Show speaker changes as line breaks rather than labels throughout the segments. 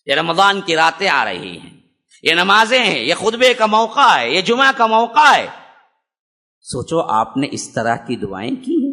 یہ رمضان کی راتیں آ رہی ہیں، یہ نمازیں ہیں، یہ خطبے کا موقع ہے، یہ جمعہ کا موقع ہے. سوچو آپ نے اس طرح کی دعائیں کی ہیں.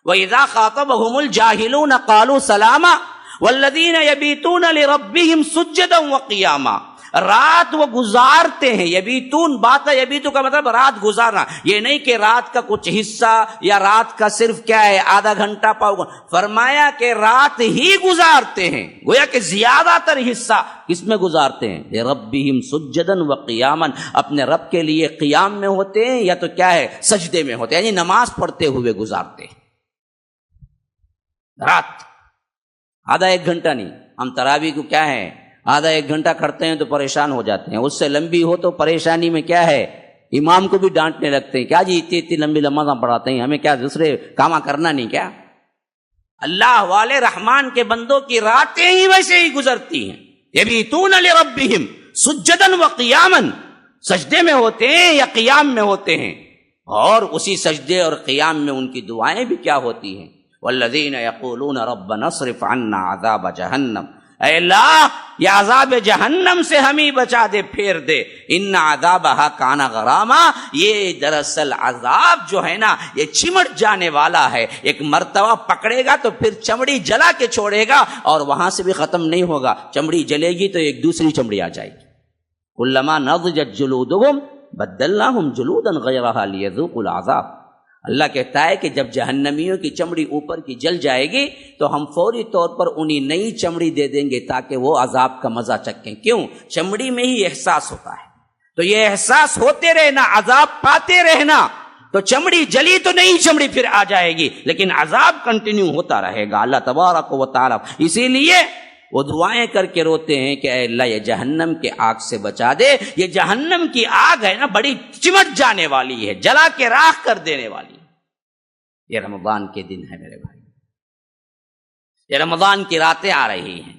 وَإِذَا خَاطَبَهُمُ الْجَاهِلُونَ قَالُوا سَلَامًا وَالَّذِينَ يَبِيتُونَ لِرَبِّهِمْ سُجَّدًا وَقِيَامًا. رات وہ گزارتے ہیں. یبیتون، بات ہے یبیتو کا مطلب رات گزارنا. یہ نہیں کہ رات کا کچھ حصہ یا رات کا صرف کیا ہے آدھا گھنٹہ پاؤ. فرمایا کہ رات ہی گزارتے ہیں. گویا کہ زیادہ تر حصہ کس میں گزارتے ہیں؟ لربہم سجدن وقیاما، اپنے رب کے لیے قیام میں ہوتے ہیں یا تو کیا ہے سجدے میں ہوتے ہیں، یعنی نماز پڑھتے ہوئے گزارتے ہیں. رات آدھا ایک گھنٹہ نہیں. ہم تراویح کو کیا ہے آدھا ایک گھنٹہ کرتے ہیں تو پریشان ہو جاتے ہیں. اس سے لمبی ہو تو پریشانی میں کیا ہے امام کو بھی ڈانٹنے لگتے ہیں، کیا جی اتنی لمبی نمازاں پڑھاتے ہیں، ہمیں کیا دوسرے کام کرنا نہیں کیا؟ اللہ والے رحمان کے بندوں کی راتیں ہی ویسے ہی گزرتی ہیں. یبیتون لربہم سجدا وقیاما، سجدے میں ہوتے ہیں یا قیام میں ہوتے ہیں، اور اسی سجدے اور قیام میں ان کی دعائیں بھی کیا ہوتی ہیں. والذین یقولون ربنا اصرف عنا عذاب جہنم، اے اللہ یہ عذاب جہنم سے ہمیں بچا دے، پھیر دے. ان عذابہا کان غراما، یہ دراصل عذاب جو ہے نا یہ چمٹ جانے والا ہے. ایک مرتبہ پکڑے گا تو پھر چمڑی جلا کے چھوڑے گا اور وہاں سے بھی ختم نہیں ہوگا. چمڑی جلے گی تو ایک دوسری چمڑی آ جائے گی. کلما نضجت جلودہم بدلناہم جلودا غیرہا لیذوقوا العذاب. اللہ کہتا ہے کہ جب جہنمیوں کی چمڑی اوپر کی جل جائے گی تو ہم فوری طور پر انہیں نئی چمڑی دے دیں گے تاکہ وہ عذاب کا مزہ چکھیں. کیوں؟ چمڑی میں ہی احساس ہوتا ہے. تو یہ احساس ہوتے رہنا، عذاب پاتے رہنا. تو چمڑی جلی تو نئی چمڑی پھر آ جائے گی لیکن عذاب کنٹینیو ہوتا رہے گا. اللہ تبارک و تعالی اسی لیے وہ دعائیں کر کے روتے ہیں کہ اے اللہ یہ جہنم کے آگ سے بچا دے. یہ جہنم کی آگ ہے نا بڑی چمٹ جانے والی ہے، جلا کے راکھ کر دینے والی. یہ رمضان کے دن ہے میرے بھائی، یہ رمضان کی راتیں آ رہی ہیں،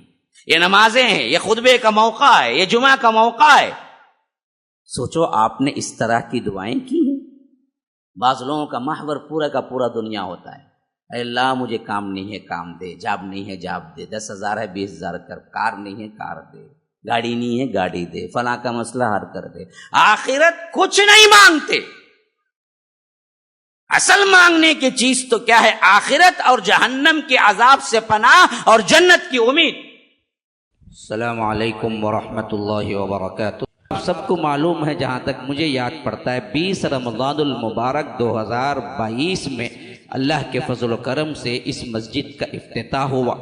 یہ نمازیں ہیں، یہ خطبے کا موقع ہے، یہ جمعہ کا موقع ہے. سوچو آپ نے اس طرح کی دعائیں کی ہیں. بعض لوگوں کا محور پورا کا پورا دنیا ہوتا ہے. اے اللہ مجھے کام نہیں ہے کام دے، جاب نہیں ہے جاب دے، 10,000 ہے 20,000 کر، کار نہیں ہے کار دے، گاڑی نہیں ہے گاڑی دے، فلاں کا مسئلہ حل کر دے. آخرت کچھ نہیں مانگتے. اصل مانگنے کی چیز تو کیا ہے؟ آخرت اور جہنم کے عذاب سے پناہ اور جنت کی امید. السلام علیکم ورحمۃ اللہ وبرکاتہ. سب کو معلوم ہے، جہاں تک مجھے یاد پڑتا ہے 20 رمضان المبارک 2022 میں اللہ کے فضل و کرم سے اس مسجد کا افتتاح ہوا،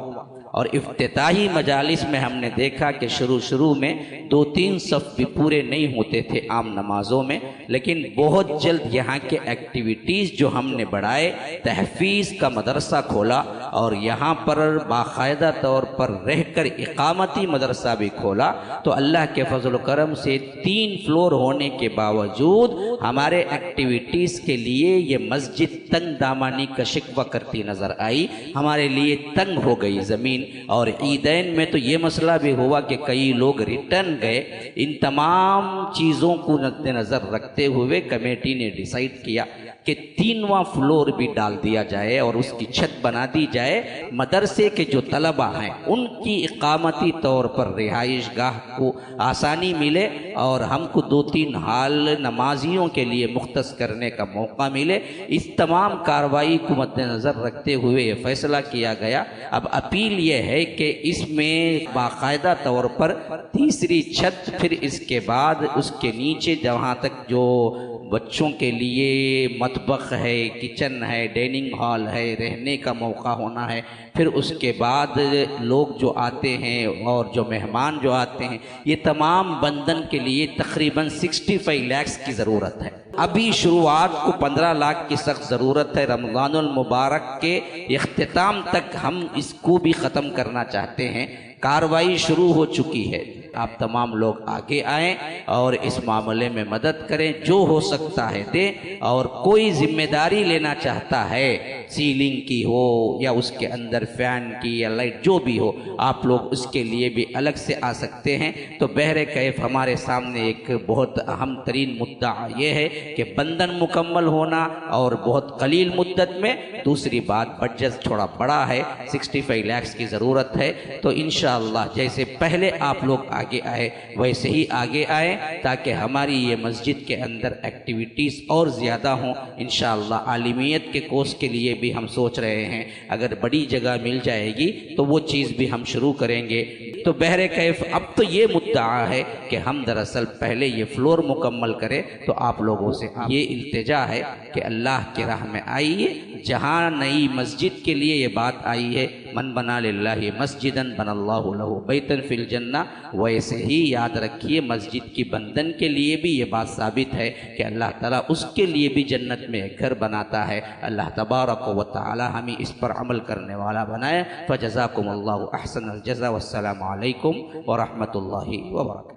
اور افتتاحی مجالس میں ہم نے دیکھا کہ شروع میں 2-3 صف بھی پورے نہیں ہوتے تھے عام نمازوں میں، لیکن بہت جلد یہاں کے ایکٹیویٹیز جو ہم نے بڑھائے، تحفیظ کا مدرسہ کھولا اور یہاں پر باقاعدہ طور پر رہ کر اقامتی مدرسہ بھی کھولا. تو اللہ کے فضل و کرم سے 3 فلور ہونے کے باوجود ہمارے ایکٹیویٹیز کے لیے یہ مسجد تنگ دامانی کا شکوہ کرتی نظر آئی. ہمارے لیے تنگ ہو گئی زمین، اور عیدین میں تو یہ مسئلہ بھی ہوا کہ کئی لوگ ریٹرن گئے. ان تمام چیزوں کو مد نظر رکھتے ہوئے کمیٹی نے ڈیسائیڈ کیا کہ 3واں فلور بھی ڈال دیا جائے اور اس کی چھت بنا دی جائے. مدرسے کے جو طلبہ ہیں ان کی اقامتی طور پر رہائش گاہ کو آسانی ملے اور ہم کو 2-3 ہال نمازیوں کے لیے مختص کرنے کا موقع ملے. اس تمام کارروائی کو مد نظر رکھتے ہوئے یہ فیصلہ کیا گیا. اب اپیل یہ ہے کہ اس میں باقاعدہ طور پر تیسری چھت، پھر اس کے بعد اس کے نیچے جہاں تک جو بچوں کے لیے مطبخ ہے، کچن ہے، ڈائننگ ہال ہے، رہنے کا موقع ہونا ہے. پھر اس کے بعد لوگ جو آتے ہیں اور جو مہمان جو آتے ہیں، یہ تمام بندن کے لیے تقریباً 65 لاکھ کی ضرورت ہے. ابھی شروعات کو 15 لاکھ کی سخت ضرورت ہے. رمضان المبارک کے اختتام تک ہم اس کو بھی ختم کرنا چاہتے ہیں. کارروائی شروع ہو چکی ہے. آپ تمام لوگ آگے آئیں اور اس معاملے میں مدد کریں، جو ہو سکتا ہے دیں، اور کوئی ذمہ داری لینا چاہتا ہے سیلنگ کی ہو یا اس کے اندر فین کی یا لائٹ جو بھی ہو، آپ لوگ اس کے لیے بھی الگ سے آ سکتے ہیں۔ تو بہر کیف ہمارے سامنے ایک بہت اہم ترین مدعا یہ ہے کہ بندن مکمل ہونا اور بہت قلیل مدت میں، دوسری بات بجٹ تھوڑا بڑا ہے، 65 لاکھ کی ضرورت ہے۔ تو انشاءاللہ جیسے پہلے آپ لوگ آگے آئے ویسے ہی آگے آئیں تاکہ ہماری یہ مسجد کے اندر ایکٹیویٹیز اور زیادہ ہوں۔ انشاءاللہ عالمیت کے کورس کے لیے بھی ہم سوچ رہے ہیں، اگر بڑی جگہ مل جائے گی تو وہ چیز بھی ہم شروع کریں گے۔ تو بہر کیف اب تو یہ مدعا ہے کہ ہم دراصل پہلے یہ فلور مکمل کریں۔ تو آپ لوگوں سے یہ التجا ہے کہ اللہ کی راہ میں آئیے، جہاں نئی مسجد کے لیے یہ بات آئی ہے من بنا للہ مسجدن بن اللہ لہ بیتن فی الجنہ، ویسے ہی یاد رکھیے مسجد کی بندن کے لیے بھی یہ بات ثابت ہے کہ اللہ تعالیٰ اس کے لیے بھی جنت میں ایک گھر بناتا ہے۔ اللہ تبارک و تعالی ہمیں اس پر عمل کرنے والا بنائے۔ فجزاکم اللہ احسن الجزا، والسلام علیکم ورحمۃ اللہ وبرکاتہ۔